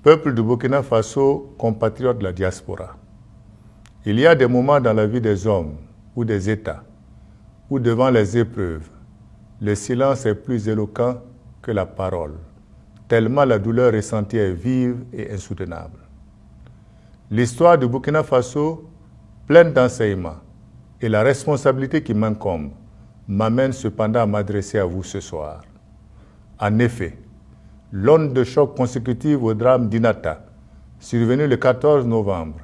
Peuple du Burkina Faso, compatriotes de la diaspora. Il y a des moments dans la vie des hommes ou des États où devant les épreuves, le silence est plus éloquent que la parole, tellement la douleur ressentie est vive et insoutenable. L'histoire du Burkina Faso, pleine d'enseignements, et la responsabilité qui m'incombe m'amène cependant à m'adresser à vous ce soir. En effet, l'onde de choc consécutive au drame d'Inata, survenu le 14 novembre,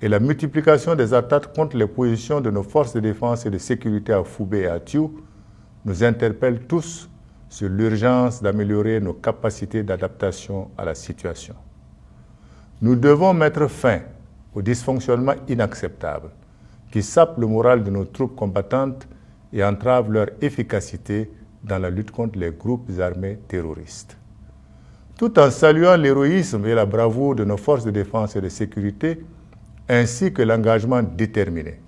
et la multiplication des attaques contre les positions de nos forces de défense et de sécurité à Foubé et à Thiou nous interpellent tous sur l'urgence d'améliorer nos capacités d'adaptation à la situation. Nous devons mettre fin aux dysfonctionnements inacceptables qui sapent le moral de nos troupes combattantes et entravent leur efficacité dans la lutte contre les groupes armés terroristes. Tout en saluant l'héroïsme et la bravoure de nos forces de défense et de sécurité, ainsi que l'engagement déterminé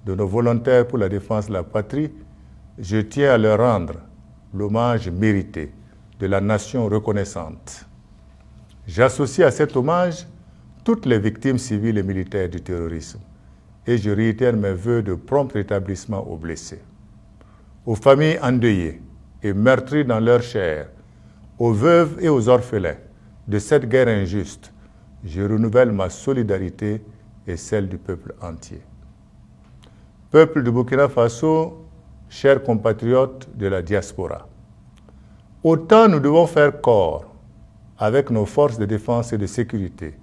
de nos volontaires pour la défense de la patrie, je tiens à leur rendre l'hommage mérité de la nation reconnaissante. J'associe à cet hommage toutes les victimes civiles et militaires du terrorisme et je réitère mes vœux de prompt rétablissement aux blessés. Aux familles endeuillées et meurtries dans leur chair, aux veuves et aux orphelins de cette guerre injuste, je renouvelle ma solidarité et celle du peuple entier. Peuple du Burkina Faso, chers compatriotes de la diaspora, autant nous devons faire corps avec nos forces de défense et de sécurité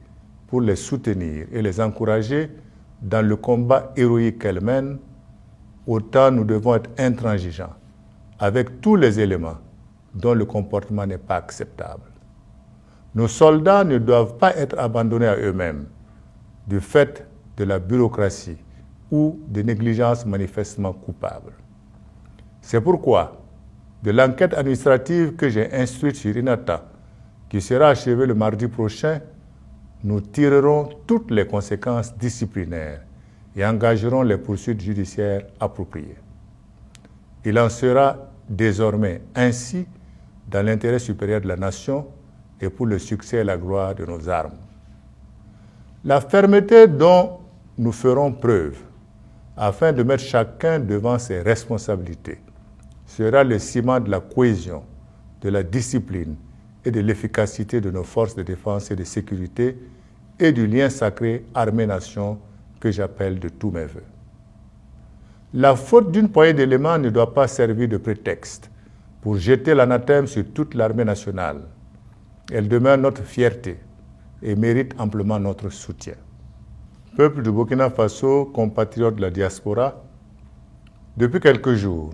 pour les soutenir et les encourager dans le combat héroïque qu'elles mènent, autant nous devons être intransigeants avec tous les éléments dont le comportement n'est pas acceptable. Nos soldats ne doivent pas être abandonnés à eux-mêmes du fait de la bureaucratie ou de négligences manifestement coupables. C'est pourquoi, de l'enquête administrative que j'ai instruite sur Inata, qui sera achevée le mardi prochain, nous tirerons toutes les conséquences disciplinaires et engagerons les poursuites judiciaires appropriées. Il en sera désormais ainsi dans l'intérêt supérieur de la nation et pour le succès et la gloire de nos armes. La fermeté dont nous ferons preuve afin de mettre chacun devant ses responsabilités sera le ciment de la cohésion, de la discipline et de l'efficacité de nos forces de défense et de sécurité et du lien sacré armée-nation que j'appelle de tous mes vœux. La faute d'une poignée d'éléments ne doit pas servir de prétexte pour jeter l'anathème sur toute l'armée nationale. Elle demeure notre fierté et mérite amplement notre soutien. Peuple du Burkina Faso, compatriotes de la diaspora, Depuis quelques jours,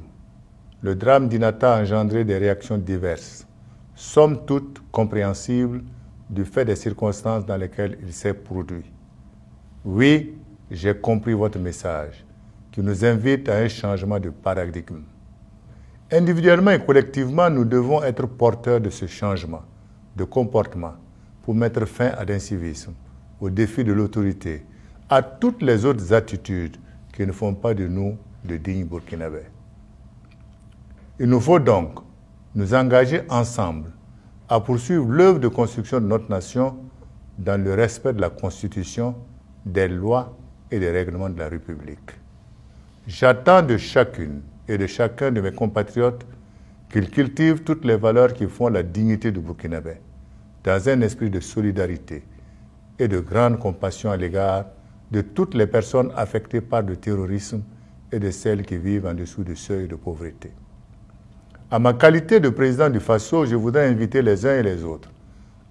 le drame d'Inata a engendré des réactions diverses, somme toute compréhensibles du fait des circonstances dans lesquelles il s'est produit. Oui, j'ai compris votre message, qui nous invite à un changement de paradigme. Individuellement et collectivement, nous devons être porteurs de ce changement de comportement pour mettre fin à l'incivisme, au défi de l'autorité, à toutes les autres attitudes qui ne font pas de nous de dignes Burkinabés. Il nous faut donc nous engager ensemble à poursuivre l'œuvre de construction de notre nation dans le respect de la Constitution, des lois et des règlements de la République. J'attends de chacune et de chacun de mes compatriotes qu'ils cultivent toutes les valeurs qui font la dignité du Burkinabé, dans un esprit de solidarité et de grande compassion à l'égard de toutes les personnes affectées par le terrorisme et de celles qui vivent en dessous du seuil de pauvreté. À ma qualité de président du Faso, je voudrais inviter les uns et les autres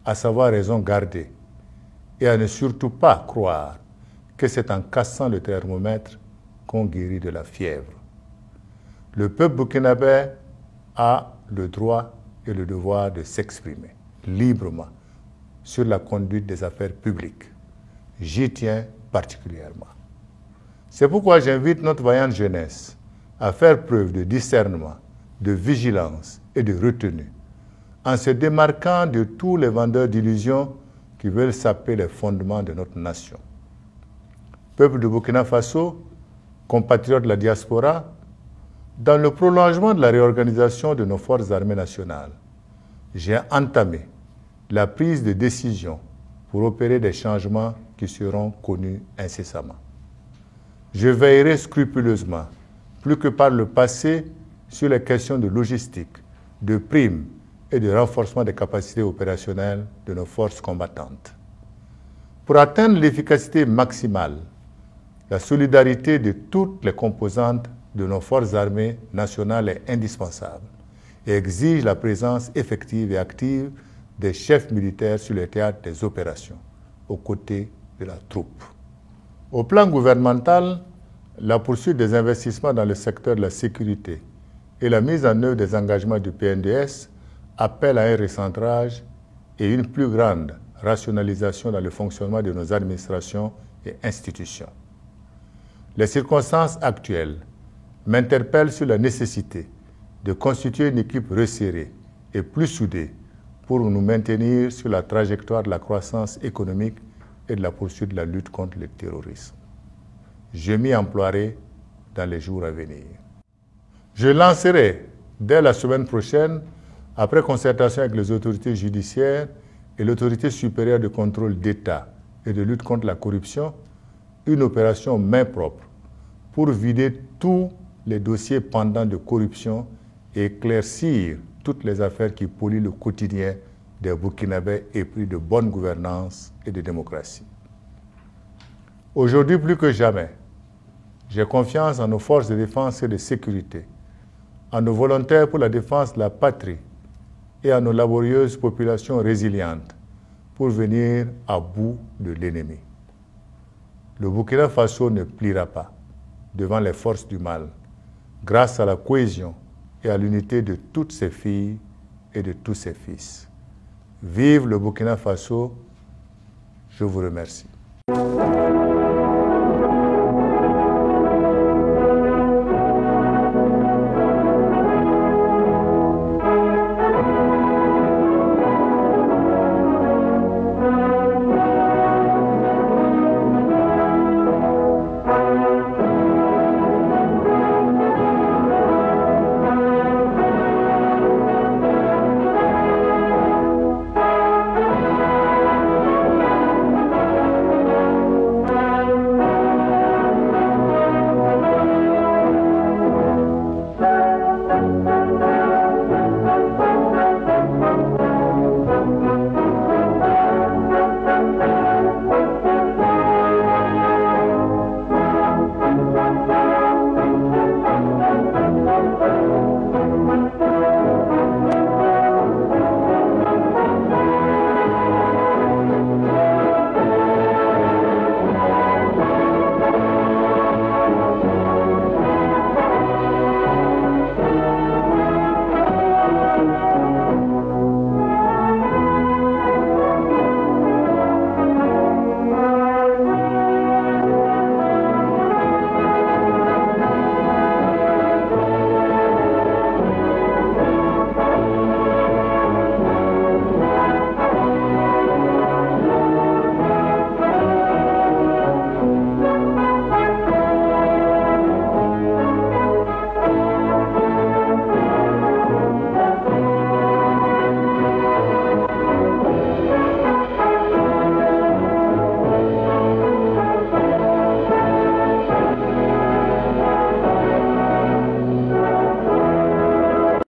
à savoir raison garder et à ne surtout pas croire que c'est en cassant le thermomètre qu'on guérit de la fièvre. Le peuple burkinabé a le droit et le devoir de s'exprimer librement sur la conduite des affaires publiques. J'y tiens particulièrement. C'est pourquoi j'invite notre vaillante jeunesse à faire preuve de discernement, de vigilance et de retenue, en se démarquant de tous les vendeurs d'illusions qui veulent saper les fondements de notre nation. Peuple de Burkina Faso, compatriotes de la diaspora, dans le prolongement de la réorganisation de nos forces armées nationales, j'ai entamé la prise de décision pour opérer des changements qui seront connus incessamment. Je veillerai scrupuleusement, plus que par le passé, sur les questions de logistique, de primes et de renforcement des capacités opérationnelles de nos forces combattantes. Pour atteindre l'efficacité maximale, la solidarité de toutes les composantes de nos forces armées nationales est indispensable et exige la présence effective et active des chefs militaires sur le théâtre des opérations, aux côtés de la troupe. Au plan gouvernemental, la poursuite des investissements dans le secteur de la sécurité et la mise en œuvre des engagements du PNDS appellent à un recentrage et une plus grande rationalisation dans le fonctionnement de nos administrations et institutions. Les circonstances actuelles m'interpellent sur la nécessité de constituer une équipe resserrée et plus soudée pour nous maintenir sur la trajectoire de la croissance économique et de la poursuite de la lutte contre le terrorisme. Je m'y emploierai dans les jours à venir. Je lancerai dès la semaine prochaine, après concertation avec les autorités judiciaires et l'autorité supérieure de contrôle d'État et de lutte contre la corruption, une opération main propre pour vider tous les dossiers pendants de corruption et éclaircir toutes les affaires qui polluent le quotidien des Burkinabés épris de bonne gouvernance et de démocratie. Aujourd'hui, plus que jamais, j'ai confiance en nos forces de défense et de sécurité, en nos volontaires pour la défense de la patrie et à nos laborieuses populations résilientes pour venir à bout de l'ennemi. Le Burkina Faso ne pliera pas devant les forces du mal, grâce à la cohésion et à l'unité de toutes ses filles et de tous ses fils. Vive le Burkina Faso, je vous remercie.